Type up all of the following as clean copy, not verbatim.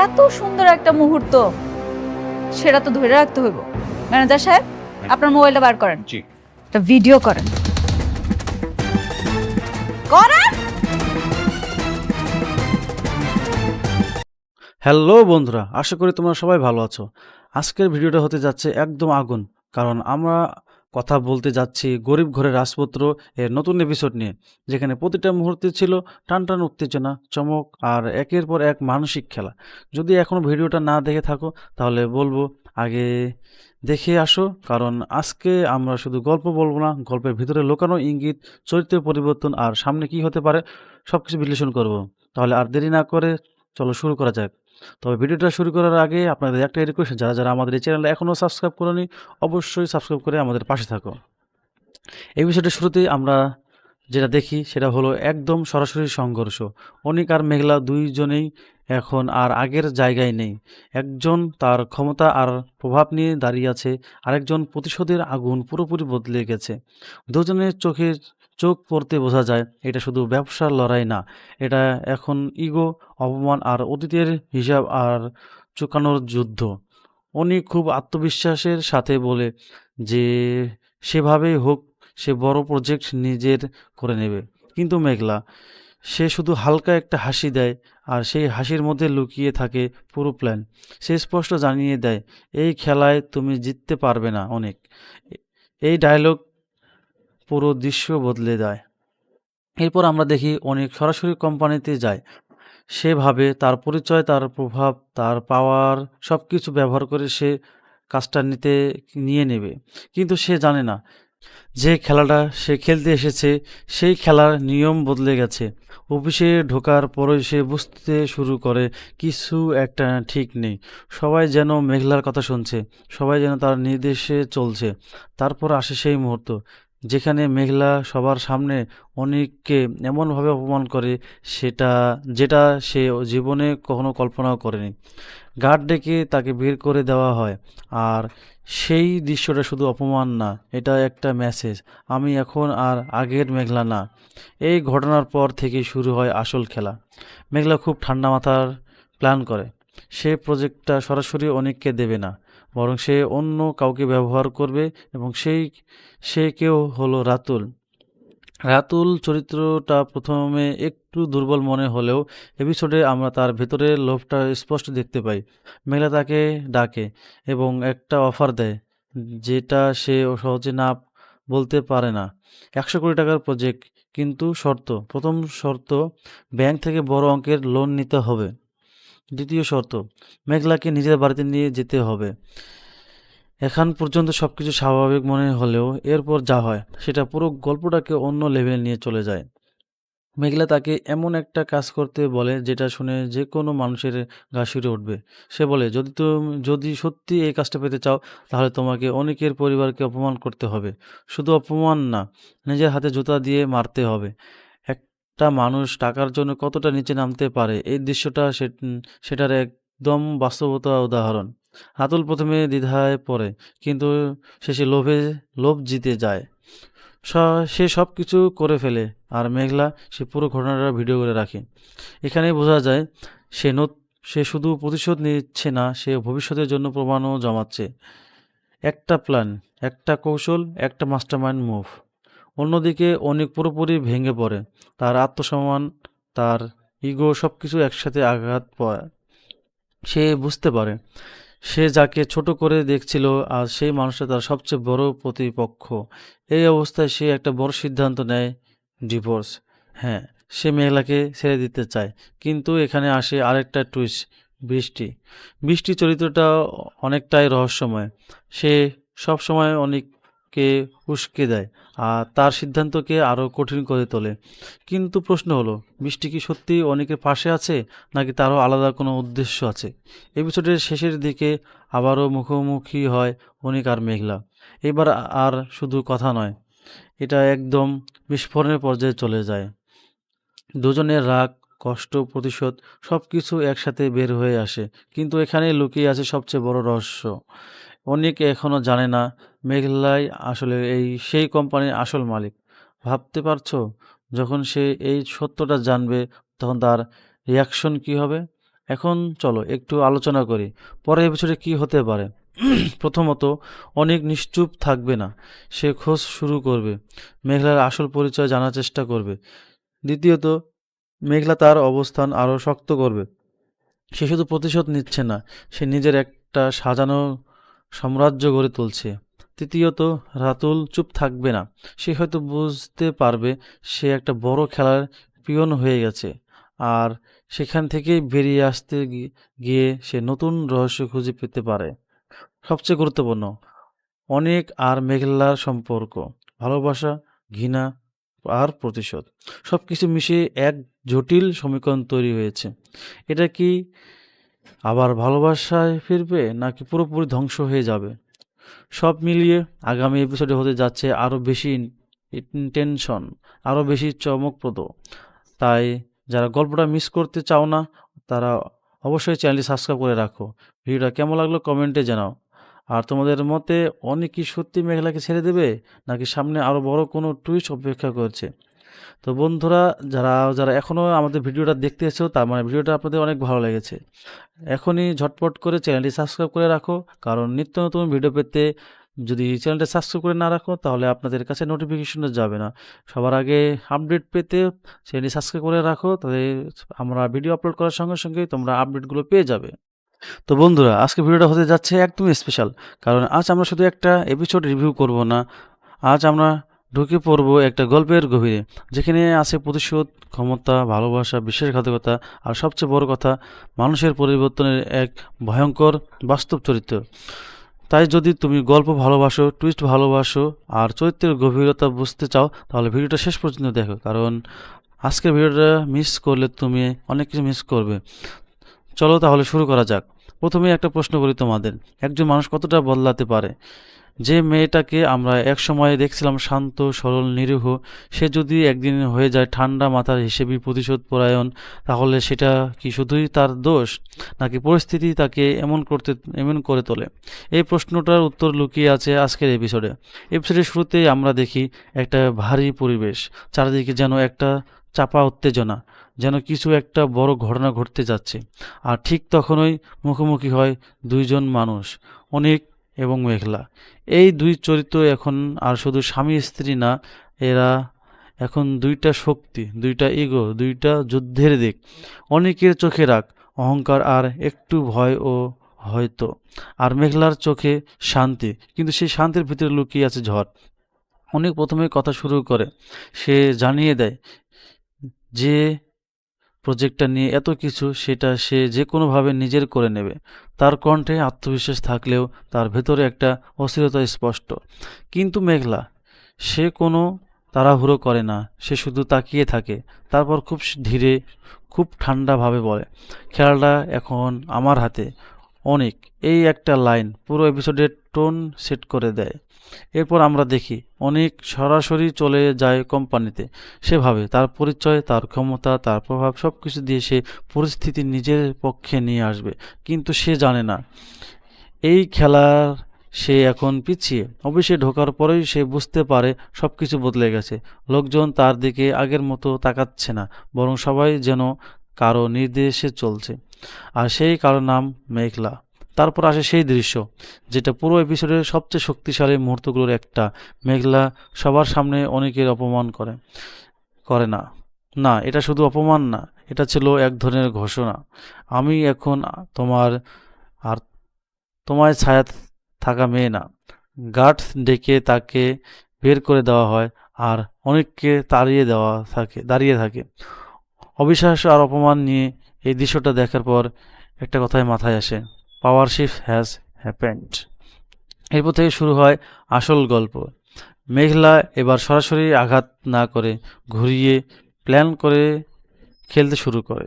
এত সুন্দর একটা মুহূর্ত, সেটা তো ধরে রাখতে হইব। ম্যানেজার সাহেব, আপনার মোবাইলটা বার করেন, জি। একটা ভিডিও করেন। করেন। হ্যালো বন্ধুরা, আশা করি তোমরা সবাই ভালো আছো। আজকের ভিডিওটা হতে যাচ্ছে একদম আগুন, কারণ আমরা কথা বলতে যাচ্ছি গরিব ঘরের রাজপুত্র এর নতুন এপিসোড নিয়ে, যেখানে প্রতিটা মুহূর্তে ছিল টান টান উত্তেজনা, চমক আর একের পর এক মানসিক খেলা। যদি এখনও ভিডিওটা না দেখে থাকো তাহলে বলবো আগে দেখে আসো, কারণ আজকে আমরা শুধু গল্প বলবো না, গল্পের ভিতরে লুকানো ইঙ্গিত, চরিত্রের পরিবর্তন আর সামনে কি হতে পারে সব কিছু বিশ্লেষণ করব। তাহলে আর দেরি না করে চলো শুরু করা যাক। তবে ভিডিওটা শুরু করার আগে আপনাদের একটাই রিকোয়েস্ট, যারা যারা আমাদের এই চ্যানেলে এখনও সাবস্ক্রাইব করেনি অবশ্যই সাবস্ক্রাইব করে আমাদের পাশে থাকো। এই বিষয়টা শুরুতেই আমরা যেটা দেখি সেটা হলো একদম সরাসরি সংঘর্ষ। অনিক আর মেঘলা দুইজনেই এখন আর আগের জায়গায় নেই। একজন তার ক্ষমতা আর প্রভাব নিয়ে দাঁড়িয়ে আছে, আরেকজন প্রতিশোধের আগুন পুরোপুরি বদলে গেছে। দুজনের চোখে চোখ পড়তে বোঝা যায় এটা শুধু ব্যবসার লড়াই না, এটা এখন ইগো, অপমান আর অতীতের হিসাব আর চুকানোর যুদ্ধ। অনিক খুব আত্মবিশ্বাসের সাথে বলে যে সেভাবেই হোক সে বড় প্রজেক্ট নিজের করে নেবে। কিন্তু মেঘলা, সে শুধু হালকা একটা হাসি দেয়, আর সেই হাসির মধ্যে লুকিয়ে থাকে পুরো প্ল্যান। সে স্পষ্ট জানিয়ে দেয়, এই খেলায় তুমি জিততে পারবে না অনেক। এই ডায়লগ পুরো দৃশ্য বদলে দেয়। এরপর আমরা দেখি অনেক সরাসরি কোম্পানিতে যায়। সে ভাবে তার পরিচয়, তার প্রভাব, তার পাওয়ার সব কিছু ব্যবহার করে সে কাজটা নিয়ে নেবে। কিন্তু সে জানে না যে খেলাটা সে খেলতে এসেছে সেই খেলার নিয়ম বদলে গেছে। অফিসে ঢোকার পরই সে বুঝতে শুরু করে কিছু একটা ঠিক নেই। সবাই যেন মেঘলার কথা শুনছে, সবাই যেন তার নির্দেশে চলছে। তারপর আসে সেই মুহূর্ত যেখানে মেঘলা সবার সামনে অনেককে এমনভাবে অপমান করে সেটা যেটা সে জীবনে কখনো কল্পনাও করেনি। গার্ড ডেকে তাকে বের করে দেওয়া হয়। আর সেই দৃশ্যটা শুধু অপমান না, এটা একটা মেসেজ, আমি এখন আর আগের মেঘলা না। এই ঘটনার পর থেকেই শুরু হয় আসল খেলা। মেঘলা খুব ঠান্ডা মাথার প্ল্যান করে। সে প্রজেক্টটা সরাসরি অনেককে দেবে না, বরং সে অন্য কাউকে ব্যবহার করবে, এবং সে কেউ হলো রাতুল। রাতুল চরিত্রটা প্রথমে একটু দুর্বল মনে হলেও এপিসোডে আমরা তার ভেতরের লোভটা স্পষ্ট দেখতে পাই। মেঘলা তাকে ডাকে এবং একটা অফার দেয় যেটা সে সহজে না বলতে পারে না। 100 কোটি টাকার প্রজেক্ট, কিন্তু প্রথম শর্ত, ব্যাংক থেকে বড় অঙ্কের লোন নিতে হবে। দ্বিতীয় শর্ত, মেঘলাকে নিজের বাড়িতে নিয়ে যেতে হবে। এখন পর্যন্ত সবকিছু স্বাভাবিক মনে হলেও এরপর যা হয় সেটা পুরো গল্পটাকে অন্য লেভেল নিয়ে চলে যায়। মেঘলা তাকে এমন একটা কাজ করতে বলে যেটা শুনে যে কোনো মানুষের গা শিউরে উঠবে। সে বলে, যদি সত্যি এই কাজটা পেতে চাও তাহলে তোমাকে অনেকের পরিবারকে অপমান করতে হবে। শুধু অপমান না, নিজের হাতে জুতা দিয়ে মারতে হবে। একটা মানুষ টাকার জন্য কতটা নিচে নামতে পারে, এই দৃশ্যটা সেটার একদম বাস্তবতা উদাহরণ। রাতুল প্রথমে দ্বিধায় পড়ে, কিন্তু শেষে লোভ জিতে যায়। সে সব কিছু করে ফেলে, আর মেঘলা সে পুরো ঘটনাটা ভিডিও করে রাখে। এখানেই বোঝা যায় সে সে শুধু প্রতিশোধ নিচ্ছে না, সে ভবিষ্যতের জন্য প্রমাণও জমাচ্ছে। একটা প্ল্যান, একটা কৌশল, একটা মাস্টারমাইন্ড মুভ। অন্যদিকে অনেক পুরোপুরি ভেঙে পড়ে। তার আত্মসম্মান, তার ইগো সবকিছু একসাথে আঘাত পায়। সে বুঝতে পারে সে যাকে ছোট করে দেখছিল আজ সেই মানুষটা তার সবচেয়ে বড় প্রতিপক্ষ। এই অবস্থায় সে একটা বড় সিদ্ধান্ত নেয়, ডিভোর্স। হ্যাঁ, সে মেঘলাকে ছেড়ে দিতে চায়। কিন্তু এখানে আসে আরেকটা টুইস্ট, বৃষ্টি। বৃষ্টি চরিত্রটা অনেকটাই রহস্যময়। সে সবসময় অনেককে উস্কে দেয় আর তার সিদ্ধান্তকে আরও কঠিন করে তোলে। কিন্তু প্রশ্ন হলো, বৃষ্টি কি সত্যি অনেকের পাশে আছে, নাকি তারও আলাদা কোনো উদ্দেশ্য আছে? এপিসোডের শেষের দিকে আবারও মুখোমুখি হয় অনিক আর মেঘলা। এবার আর শুধু কথা নয়, এটা একদম বিস্ফোরণের পর্যায়ে চলে যায়। দুজনের রাগ, কষ্ট, প্রতিশোধ সবকিছু একসাথে বের হয়ে আসে। কিন্তু এখানেই লুকিয়ে আছে সবচেয়ে বড় রহস্য। অনিক এখনো জানে না মেঘলাই আসলে সেই কোম্পানির আসল মালিক। ভাবতে পারছো, যখন সে এই সত্যটা জানবে তখন তার রিয়াকশন কী হবে? এখন চলো একটু আলোচনা করি পরের এপিসোডে কি হতে পারে। প্রথমত, অনেক নিশ্চুপ থাকবে না, সে খোঁজ শুরু করবে, মেঘলার আসল পরিচয় জানার চেষ্টা করবে। দ্বিতীয়ত, মেঘলা তার অবস্থান আরও শক্ত করবে, সে শুধু প্রতিশোধ নিচ্ছে না, সে নিজের একটা সাজানো সাম্রাজ্য গড়ে তুলছে। তৃতীয়ত, রাতুল চুপ থাকবে না, সে হয়তো বুঝতে পারবে সে একটা বড় খেলার পিয়ন হয়ে গেছে, আর সেখান থেকেই বেরিয়ে আসতে গিয়ে সে নতুন রহস্য খুঁজে পেতে পারে। সবচেয়ে গুরুত্বপূর্ণ, অনেক আর মেঘলার সম্পর্ক, ভালোবাসা, ঘৃণা আর প্রতিশোধ সবকিছু মিশিয়ে এক জটিল সমীকরণ তৈরি হয়েছে। এটা কি আবার ভালোবাসায় ফিরবে নাকি পুরোপুরি ধ্বংস হয়ে যাবে? সব মিলিয়ে আগামী এপিসোডে হতে যাচ্ছে আরও বেশি ইন্টেনশন, আরও বেশি চমকপ্রদ। তাই যারা গল্পটা মিস করতে চাও না, তারা অবশ্যই চ্যানেলটি সাবস্ক্রাইব করে রাখো। ভিডিওটা কেমন লাগলো কমেন্টে জানাও। আর তোমাদের মতে অনেক কি সত্যি মেঘলাকে ছেড়ে দেবে, নাকি সামনে আরও বড় কোনো টুইস্ট অপেক্ষা করছে? তো বন্ধুরা, যারা যারা এখনও আমাদের ভিডিওটা দেখতে এসেছো, তার মানে ভিডিওটা আপনাদের অনেক ভালো লেগেছে। এখনই ঝটপট করে চ্যানেলটি সাবস্ক্রাইব করে রাখো, কারণ নিত্য নতুন ভিডিও পেতে যদি চ্যানেলটা সাবস্ক্রাইব করে না রাখো তাহলে আপনাদের কাছে নোটিফিকেশনও যাবে না। সবার আগে আপডেট পেতে চ্যানেলটি সাবস্ক্রাইব করে রাখো, তাহলে আমরা ভিডিও আপলোড করার সঙ্গে সঙ্গে তোমরা আপডেটগুলো পেয়ে যাবে। তো বন্ধুরা, আজকে ভিডিওটা হতে যাচ্ছে একদম স্পেশাল, কারণ আজ আমরা শুধু একটা এপিসোড রিভিউ করব না, আজ আমরা ঢুকে পড়ব একটা গল্পের গভীরে, যেখানে আছে প্রতিশোধ, ক্ষমতা, ভালোবাসা, বিশ্বাসঘাতকতা, আর সবচেয়ে বড় কথা, মানুষের পরিবর্তনের এক ভয়ঙ্কর বাস্তব চরিত্র। তাই যদি তুমি গল্প ভালোবাসো, টুইস্ট ভালোবাসো, আর চরিত্রের গভীরতা বুঝতে চাও, তাহলে ভিডিওটা শেষ পর্যন্ত দেখো, কারণ আজকের ভিডিওটা মিস করলে তুমি অনেক কিছু মিস করবে। চলো তাহলে শুরু করা যাক। প্রথমে একটা প্রশ্ন করি তোমাদের, একজন মানুষ কতটা বদলাতে পারে? যে মেয়েটাকে আমরা এক সময় দেখছিলাম শান্ত, সরল, নিরীহ, সে যদি একদিন হয়ে যায় ঠান্ডা মাথার হিসেবে প্রতিশোধ পরায়ণ, তাহলে সেটা কি শুধুই তার দোষ, নাকি পরিস্থিতি তাকে এমন করে তোলে? এই প্রশ্নটার উত্তর লুকিয়ে আছে আজকের এপিসোডের শুরুতেই আমরা দেখি একটা ভারী পরিবেশ, চারিদিকে যেন একটা চাপা উত্তেজনা, যেন কিছু একটা বড় ঘটনা ঘটতে যাচ্ছে। আর ঠিক তখনই মুখোমুখি হয় দুইজন মানুষ, অনেক এবং মেঘলা। এই দুই চরিত্র এখন আর শুধু স্বামী স্ত্রী না, এরা এখন দুইটা শক্তি, দুইটা ইগো, দুইটা যুদ্ধের দিক। অনেকের চোখে রাগ, অহংকার আর একটু ভয় ও হয়তো, আর মেঘলার চোখে শান্তি, কিন্তু সেই শান্তির ভিতরে লুকিয়ে আছে ঝড়। অনেক প্রথমে কথা শুরু করে, সে জানিয়ে দেয় যে প্রজেক্টটা নিয়ে এত কিছু, সেটা সে যে কোনোভাবে নিজের করে নেবে। তার কণ্ঠে আত্মবিশ্বাস থাকলেও তার ভেতরে একটা অস্থিরতা স্পষ্ট। কিন্তু মেঘলা, সে কোনো তাড়াহুড়ো করে না, সে শুধু তাকিয়ে থাকে, তারপর খুব ধীরে, খুব ঠান্ডাভাবে বলে, খেলাটা এখন আমার হাতে। অনেক, এই একটা লাইন পুরো এপিসোডের টোন সেট করে দেয়। এরপর আমরা দেখি অনেক সরাসরি চলে যায় কোম্পানিতে। সে ভাবে তার পরিচয়, তার ক্ষমতা, তার প্রভাব সবকিছু দিয়ে সে পরিস্থিতি নিজের পক্ষে নিয়ে আসবে, কিন্তু সে জানে না এই খেলার সে এখন পিছিয়ে। অফিসে ঢোকার পরেই সে বুঝতে পারে সবকিছু বদলে গেছে। লোকজন তার দিকে আগের মতো তাকাচ্ছে না, বরং সবাই যেন কারো নির্দেশে চলছে, আর সেই কারো নাম মেঘলা। তারপর আসে সেই দৃশ্য, যেটা পুরো এপিসোডের সবচেয়ে শক্তিশালী মুহূর্তগুলোর একটা। মেঘলা সবার সামনে অনেকের অপমান করে করে না, না, এটা শুধু অপমান না, এটা ছিল এক ধরনের ঘোষণা। আমি এখন তোমার, আর তোমায় ছায়া থাকা মেয়ে না। গার্ডস ডেকে তাকে বের করে দেওয়া হয়, আর অনেককে দাঁড়িয়ে থাকে অবিশ্বাস আর অপমান নিয়ে। এই দৃশ্যটা দেখার পর একটা কথাই মাথায় আসে, পাওয়ার শিফট হ্যাজ হ্যাপেন্ড। এরপর থেকে শুরু হয় আসল গল্প। মেঘলা এবার সরাসরি আঘাত না করে ঘুরিয়ে প্ল্যান করে খেলতে শুরু করে।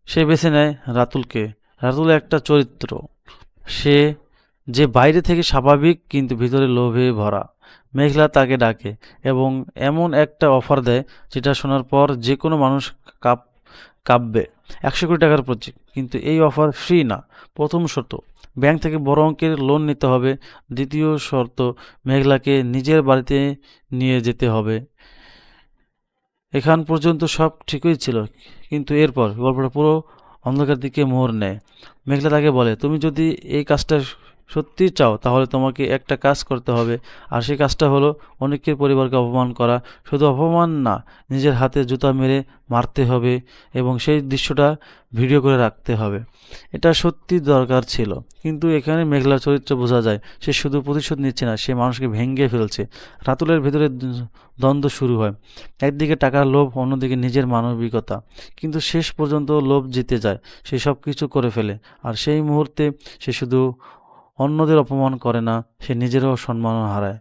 সে বেছে নেয় রাতুলকে। রাতুল একটা চরিত্র, সে যে বাইরে থেকে স্বাভাবিক কিন্তু ভিতরে লোভে ভরা। মেঘলা তাকে ডাকে এবং এমন একটা অফার দেয় যেটা শোনার পর যে কোনো মানুষ কাঁপবে। 100 কোটি টাকার প্রজেক্ট, কিন্তু এই অফার ফ্রি না। প্রথম শর্ত, ব্যাংক থেকে বড় অঙ্কের লোন নিতে হবে। দ্বিতীয় শর্ত, মেঘলাকে নিজের বাড়িতে নিয়ে যেতে হবে। এখান পর্যন্ত সব ঠিকই ছিল, কিন্তু এরপর গল্পটা পুরো অন্ধকার দিকে মোড় নেয়। মেঘলা তাকে বলে, তুমি যদি এই কাজটা সত্যি চাও তাহলে তোমাকে একটা কাজ করতে হবে, আর সেই কাজটা হলো অনেকের পরিবারকে অপমান করা। শুধু অপমান না, নিজের হাতে জুতা মেরে মারতে হবে এবং সেই দৃশ্যটা ভিডিও করে রাখতে হবে। এটা সত্যি দরকার ছিল, কিন্তু এখানে মেঘলার চরিত্র বোঝা যায়। সে শুধু প্রতিশোধ নিচ্ছে না, সে মানুষকে ভেঙে ফেলছে। রাতুলের ভেতরে দ্বন্দ্ব শুরু হয়, একদিকে টাকার লোভ, অন্যদিকে নিজের মানবিকতা। কিন্তু শেষ পর্যন্ত লোভ জিতে যায়, সে সব কিছু করে ফেলে। আর সেই মুহূর্তে সে শুধু অন্যদের অপমান করে না, সে নিজেরও সম্মান হারায়।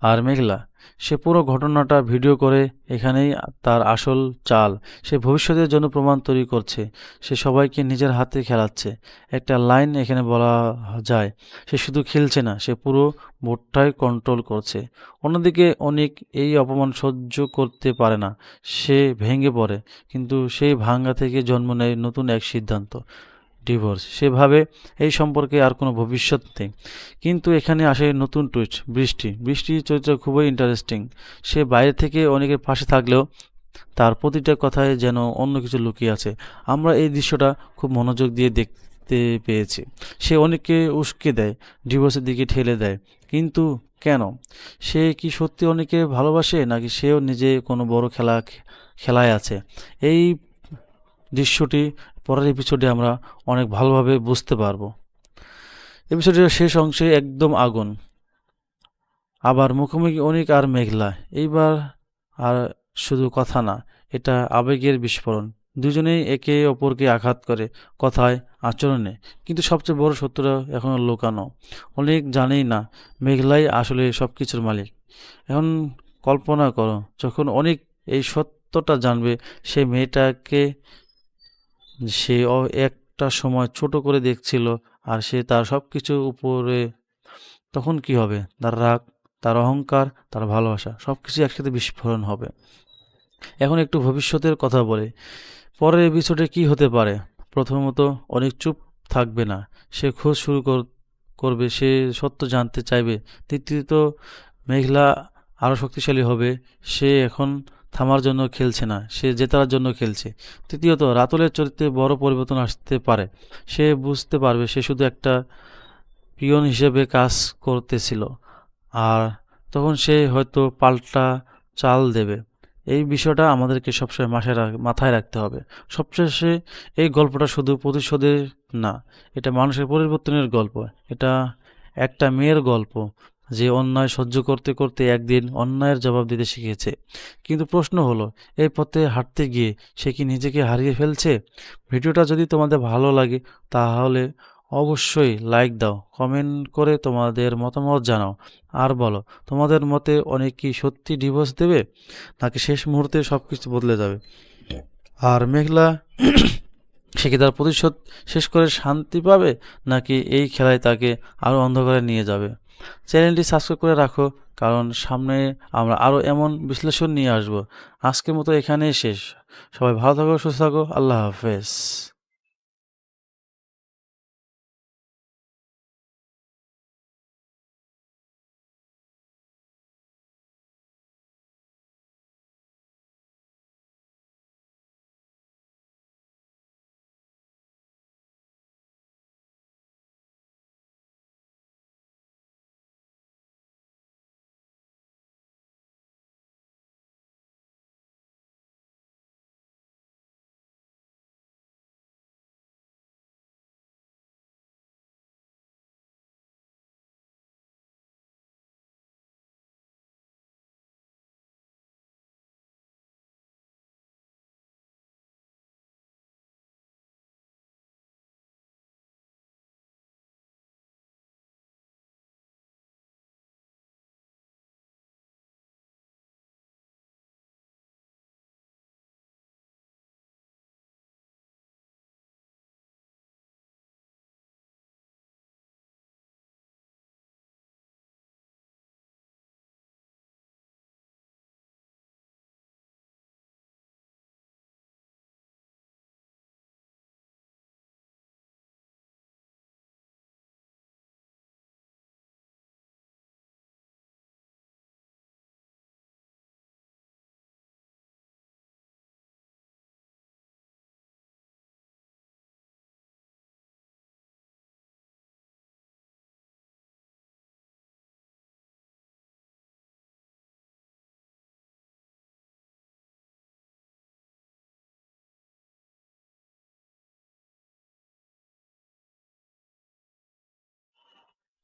আর মেঘলা, সে পুরো ঘটনাটা ভিডিও করে, এখানেই তার আসল চাল। সে ভবিষ্যতের জন্য প্রমাণ তৈরি করছে, সে সবাইকে নিজের হাতে খেলাচ্ছে। একটা লাইন এখানে বলা যায়, সে শুধু খেলছে না, সে পুরো বোর্ডটাই কন্ট্রোল করছে। অন্যদিকে অনেক এই অপমান সহ্য করতে পারে না, সে ভেঙে পড়ে। কিন্তু সেই ভাঙা থেকে জন্ম নেয় নতুন এক সিদ্ধান্ত, ডিভোর্স। সে ভাবে এই সম্পর্কে আর কোনো ভবিষ্যৎ নেই। কিন্তু এখানে আসে নতুন টুইস্ট, বৃষ্টি। বৃষ্টির চরিত্র খুবই ইন্টারেস্টিং। সে বাইরে থেকে অনেকের পাশে থাকলেও তার প্রতিটা কথায় যেন অন্য কিছু লুকিয়ে আছে। আমরা এই দৃশ্যটা খুব মনোযোগ দিয়ে দেখতে পেয়েছি। সে অনেককে উস্কে দেয়, ডিভোর্সের দিকে ঠেলে দেয়, কিন্তু কেন? সে কি সত্যি অনেকে ভালোবাসে, নাকি সেও নিজে কোনো বড় খেলায় আছে? এই দৃশ্যটি পরের এপিসোডে আমরা অনেক ভালোভাবে বুঝতে পারবো। এপিসোডের শেষ অংশে একদম আগুন, আবার মুখোমুখি অনিক আর মেঘলা। এইবার আর শুধু কথা না, এটা আবেগের বিস্ফোরণ। দুজনেই একে অপরকে আঘাত করে, কথায়, আচরণে। কিন্তু সবচেয়ে বড় সত্যটা এখনো লুকানো। অনেক জানেই না মেঘলাই আসলে সব কিছুর মালিক। এখন কল্পনা করো, যখন অনেক এই সত্যটা জানবে, সে মেয়েটাকে সে একটা সময় ছোট করে দেখছিল, আর সে তার সবকিছু উপরে, তখন কি হবে? তার রাগ, তার অহংকার, তার ভালোবাসা সবকিছু একসাথে বিস্ফোরণ হবে। এখন একটু ভবিষ্যতের কথা বলে, পরের এপিসোডে কি হতে পারে? প্রথমত, অনেক চুপ থাকবে না, সে খোঁজ শুরু করবে, সে সত্য জানতে চাইবে। তৃতীয়ত, মেঘলা আরও শক্তিশালী হবে, সে এখন থামার জন্য খেলছে না, সে জেতার জন্য খেলছে। তৃতীয়ত, রাতুলের চরিত্রে বড় পরিবর্তন আসতে পারে। সে বুঝতে পারবে সে শুধু একটা পিয়ন হিসেবে কাজ করতেছিল, আর তখন সে হয়তো পাল্টা চাল দেবে। এই বিষয়টা আমাদেরকে সবসময় মাথায় রাখতে হবে। সবশেষে এই গল্পটা শুধু প্রতিশোধের না, এটা মানুষের পরিবর্তনের গল্প। এটা একটা মেয়ের গল্প, যে অন্যায় সহ্য করতে করতে একদিন অন্যায়ের জবাব দিতে শিখেছে। কিন্তু প্রশ্ন হলো, এই পথে হাঁটতে গিয়ে সে কি নিজেকে হারিয়ে ফেলছে? ভিডিওটা যদি তোমাদের ভালো লাগে তাহলে অবশ্যই লাইক দাও, কমেন্ট করে তোমাদের মতামত জানাও, আর বলো তোমাদের মতে অনেক কি সত্যি ডিভোর্স দেবে, নাকি শেষ মুহূর্তে সবকিছু বদলে যাবে? আর মেঘলা সে কি তার প্রতিশোধ শেষ করে শান্তি পাবে, নাকি এই খেলায় তাকে আরও অন্ধকারে নিয়ে যাবে? চ্যানেলটি সাবস্ক্রাইব করে রাখো, কারণ সামনে আমরা আরও এমন বিশ্লেষণ নিয়ে আসব। আজকের মতো এখানেই শেষ। সবাই ভালো থাকো, সুস্থ থাকো, আল্লাহ হাফেজ।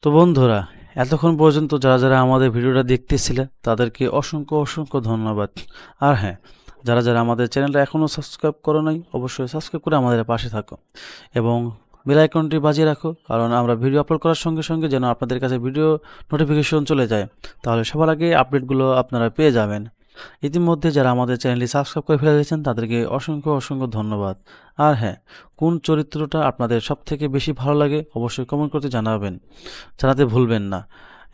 তো বন্ধুরা, এতক্ষণ পর্যন্ত যারা যারা আমাদের ভিডিওটা দেখতেছিলে তাদেরকে অসংখ্য অসংখ্য ধন্যবাদ। আর হ্যাঁ, যারা যারা আমাদের চ্যানেলটা এখনও সাবস্ক্রাইব করো নাই, অবশ্যই সাবস্ক্রাইব করে আমাদের পাশে থাকো এবং বেল আইকনটি বাজিয়ে রাখো, কারণ আমরা ভিডিও আপলোড করার সঙ্গে সঙ্গে যেন আপনাদের কাছে ভিডিও নোটিফিকেশন চলে যায়, তাহলে সবার আগে আপডেটগুলো আপনারা পেয়ে যাবেন। ইতিমধ্যে যারা আমাদের চ্যানেলটি সাবস্ক্রাইব করে ফেলেছেন তাদেরকে অসংখ্য অসংখ্য ধন্যবাদ। আর হ্যাঁ, কোন চরিত্রটা আপনাদের সবথেকে বেশি ভালো লাগে অবশ্যই কমেন্ট করতে জানাতে ভুলবেন না,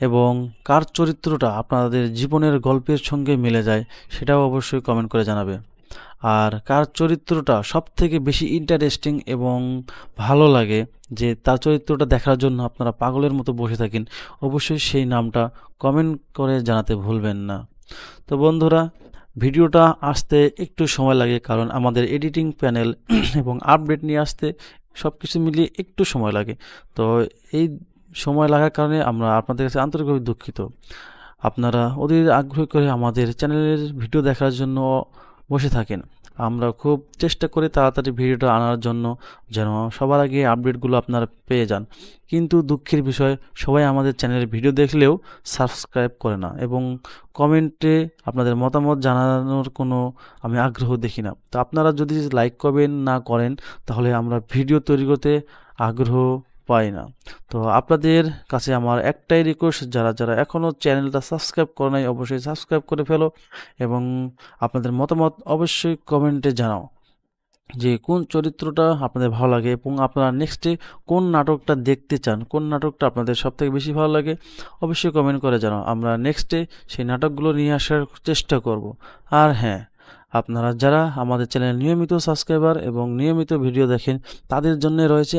এবং কার চরিত্রটা আপনাদের জীবনের গল্পের সঙ্গে মিলে যায় সেটাও অবশ্যই কমেন্ট করে জানাবে। আর কার চরিত্রটা সবথেকে বেশি ইন্টারেস্টিং এবং ভালো লাগে, যে তার চরিত্রটা দেখার জন্য আপনারা পাগলের মতো বসে থাকেন, অবশ্যই সেই নামটা কমেন্ট করে জানাতে ভুলবেন না। তো বন্ধুরা, ভিডিওটা আসতে একটু সময় লাগে, কারণ আমাদের এডিটিং প্যানেল এবং আপডেট নিয়ে আসতে সব কিছু মিলিয়ে একটু সময় লাগে। তো এই সময় লাগার কারণে আমরা আপনাদের কাছে আন্তরিকভাবে দুঃখিত। আপনারা অধীর আগ্রহ করে আমাদের চ্যানেলের ভিডিও দেখার জন্য বসে থাকেন। আমরা খুব চেষ্টা করি তাড়াতাড়ি ভিডিওটা আনার জন্য, যেন সবার আগে আপডেটগুলো আপনারা পেয়ে যান। কিন্তু দুঃখের বিষয়, সবাই আমাদের চ্যানেলের ভিডিও দেখলেও সাবস্ক্রাইব করে না এবং কমেন্টে আপনাদের মতামত জানানোর কোনো আমি আগ্রহ দেখি না। তো আপনারা যদি লাইক করবেন না করেন, তাহলে আমরা ভিডিও তৈরি করতে আগ্রহ পাই না। তো আপনাদের কাছে আমার একটাই রিকোয়েস্ট, যারা যারা এখনও চ্যানেলটা সাবস্ক্রাইব করে নাই অবশ্যই সাবস্ক্রাইব করে ফেলো এবং আপনাদের মতামত অবশ্যই কমেন্টে জানাও যে কোন চরিত্রটা আপনাদের ভালো লাগে এবং আপনারা নেক্সটে কোন নাটকটা দেখতে চান, কোন নাটকটা আপনাদের সবথেকে বেশি ভালো লাগে অবশ্যই কমেন্ট করে জানাও। আমরা নেক্সটে সেই নাটকগুলো নিয়ে আসার চেষ্টা করব। আর হ্যাঁ, আপনারা যারা আমাদের চ্যানেল নিয়মিত সাবস্ক্রাইবার এবং নিয়মিত ভিডিও দেখেন, তাদের জন্য রয়েছে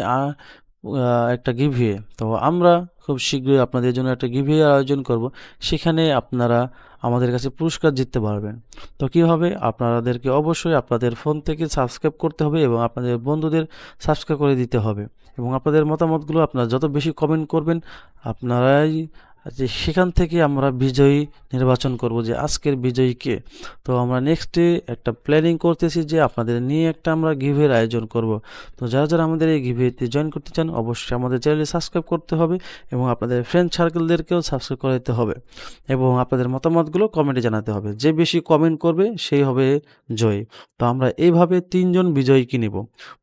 একটা গিভওয়ে। তো আমরা খুব শীঘ্রই আপনাদের জন্য একটা গিভওয়ে আয়োজন করব, সেখানে আপনারা আমাদের কাছে পুরস্কার জিততে পারবেন। তো কীভাবে? আপনাদেরকে অবশ্যই আপনাদের ফোন থেকে সাবস্ক্রাইব করতে হবে এবং আপনাদের বন্ধুদের সাবস্ক্রাইব করে দিতে হবে, এবং আপনাদের মতামতগুলো আপনারা যত বেশি কমেন্ট করবেন, আপনারাই যে সেখান থেকে আমরা বিজয়ী নির্বাচন করব যে আজকের বিজয়ী কে। তো আমরা নেক্সটে একটা প্ল্যানিং করতেছি যে আপনাদের নিয়ে একটা আমরা গিভের আয়োজন করব। তো যারা যারা আমাদের এই গিভেতে জয়েন করতে চান, অবশ্যই আমাদের চ্যানেলে সাবস্ক্রাইব করতে হবে এবং আপনাদের ফ্রেন্ড সার্কেলদেরকেও সাবস্ক্রাইব করতে হবে এবং আপনাদের মতামতগুলো কমেন্টে জানাতে হবে। যে বেশি কমেন্ট করবে সেই হবে জয়ী। তো আমরা এইভাবে 3 জন বিজয়ীকে নেব।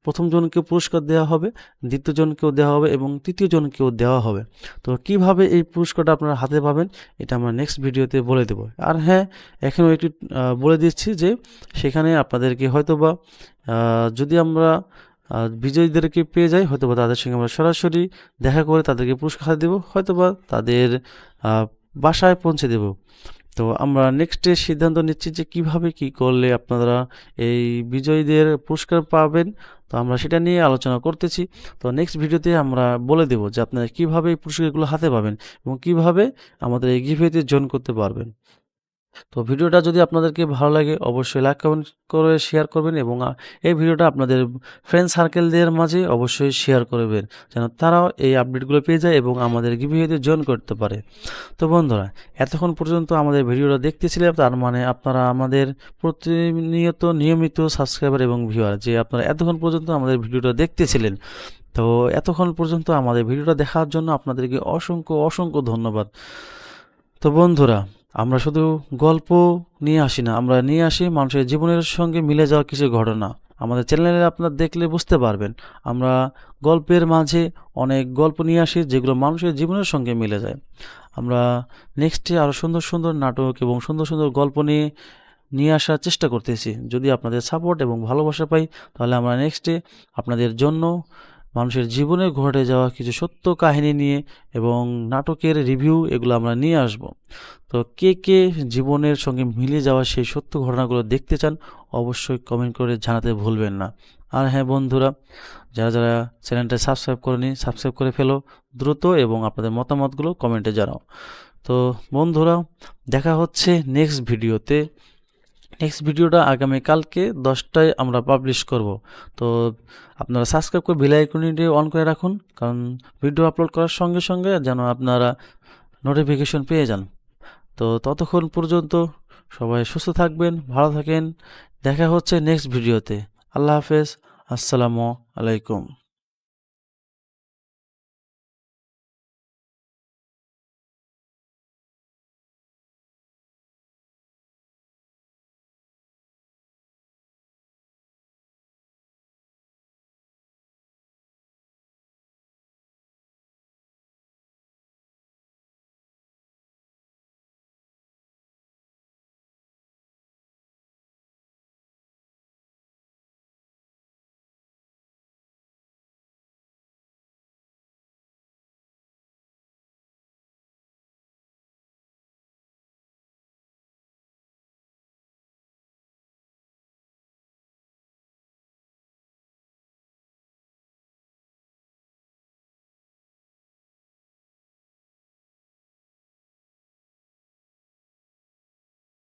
প্রথম জনকে পুরস্কার দেওয়া হবে, দ্বিতীয় জনকেও দেওয়া হবে এবং তৃতীয় জনকেও দেওয়া হবে। তো কিভাবে এই পুরস্কারটা আপনারা হাতে পাবেন এটা আমরা নেক্সট ভিডিওতে বলে দেব। আর হ্যাঁ, এখনও একটু বলে দিচ্ছি যে সেখানে আপনাদেরকে হয়তোবা যদি আমরা বিজয়ীদেরকে পেয়ে যাই, হয়তোবা তাদের সঙ্গে আমরা সরাসরি দেখা করে তাদেরকে পুরস্কার দেব, হয়তোবা তাদের বাসায় পৌঁছে দেব। তো আমরা নেক্সটে সিদ্ধান্ত নিচ্ছি যে কিভাবে কি করলে আপনারা এই বিজয়ীদের পুরস্কার পাবেন। তো আমরা সেটা নিয়ে আলোচনা করতেছি। তো নেক্সট ভিডিওতে আমরা বলে দেব যে আপনারা কিভাবে এই পুরস্কারগুলো হাতে পাবেন এবং কিভাবে আমাদের এই গিভওয়েতে জয়েন করতে পারবেন। তো ভিডিওটা যদি আপনাদেরকে ভালো লাগে অবশ্যই লাইক কমেন্ট করে শেয়ার করবেন এবং এই ভিডিওটা আপনাদের ফ্রেন্ড সার্কেলদের মাঝে অবশ্যই শেয়ার করবেন, যেন তারাও এই আপডেটগুলো পেয়ে যায় এবং আমাদের গিভওয়েতে জয়েন করতে পারে। তো বন্ধুরা, এতক্ষণ পর্যন্ত আমাদের ভিডিওটা দেখতেছিলেন, তার মানে আপনারা আমাদের প্রতিনিয়ত নিয়মিত সাবস্ক্রাইবার এবং ভিউয়ার, যে আপনারা এতক্ষণ পর্যন্ত আমাদের ভিডিওটা দেখতেছিলেন। তো এতক্ষণ পর্যন্ত আমাদের ভিডিওটা দেখার জন্য আপনাদেরকে অসংখ্য অসংখ্য ধন্যবাদ। তো বন্ধুরা, আমরা শুধু গল্প নিয়ে আসি না, আমরা নিয়ে আসি মানুষের জীবনের সঙ্গে মিলে যাওয়া কিছু ঘটনা। আমাদের চ্যানেলে আপনারা দেখলে বুঝতে পারবেন, আমরা গল্পের মাঝে অনেক গল্প নিয়ে আসি যেগুলো মানুষের জীবনের সঙ্গে মিলে যায়। আমরা নেক্সটে আরও সুন্দর সুন্দর নাটক এবং সুন্দর সুন্দর গল্প নিয়ে আসার চেষ্টা করতেছি। যদি আপনাদের সাপোর্ট এবং ভালোবাসা পাই, তাহলে আমরা নেক্সটে আপনাদের জন্য মানুষের জীবনে ঘটে যাওয়া কিছু সত্য কাহিনী নিয়ে এবং নাটকের রিভিউ এগুলো আমরা নিয়ে আসব। তো কে কে জীবনের সঙ্গে মিলে যাওয়া সেই সত্য ঘটনাগুলো দেখতে চান অবশ্যই কমেন্ট করে জানাতে ভুলবেন না। আর হ্যাঁ বন্ধুরা, যারা যারা চ্যানেলটা সাবস্ক্রাইব করেনি সাবস্ক্রাইব করে ফেলো দ্রুত এবং আপনাদের মতামতগুলো কমেন্টে জানাও। তো বন্ধুরা, দেখা হচ্ছে নেক্সট ভিডিওতে। নেক্সট ভিডিওটা আগামীকালকে 10টায় আমরা পাবলিশ করব। তো আপনারা সাবস্ক্রাইব করে বেল আইকনটি অন করে রাখুন, কারণ ভিডিও আপলোড করার সঙ্গে সঙ্গে যেন আপনারা নোটিফিকেশন পেয়ে যান। তো ততক্ষণ পর্যন্ত সবাই সুস্থ থাকবেন, ভালো থাকেন। দেখা হচ্ছে নেক্সট ভিডিওতে। আল্লাহ হাফেজ, আসসালামু আলাইকুম।